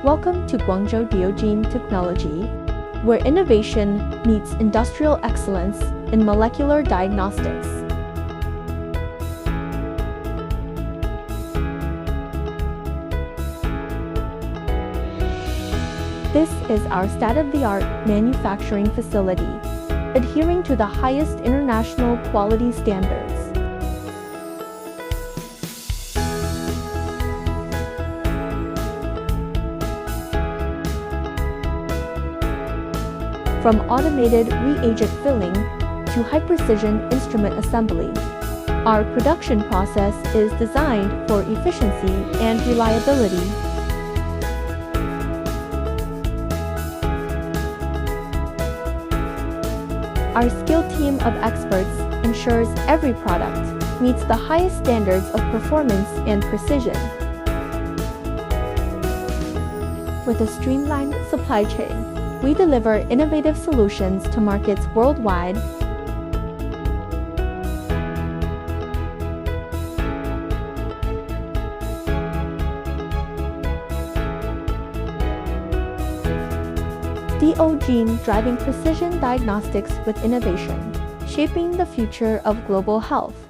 Welcome to Guangzhou Deaou Gene Technology, where innovation meets industrial excellence in molecular diagnostics. This is our state-of-the-art manufacturing facility, adhering to the highest international quality standards. From automated reagent filling to high-precision instrument assembly, our production process is designed for efficiency and reliability. Our skilled team of experts ensures every product meets the highest standards of performance and precision. With a streamlined supply chain, we deliver innovative solutions to markets worldwide. Deaou Gene, driving precision diagnostics with innovation, shaping the future of global health.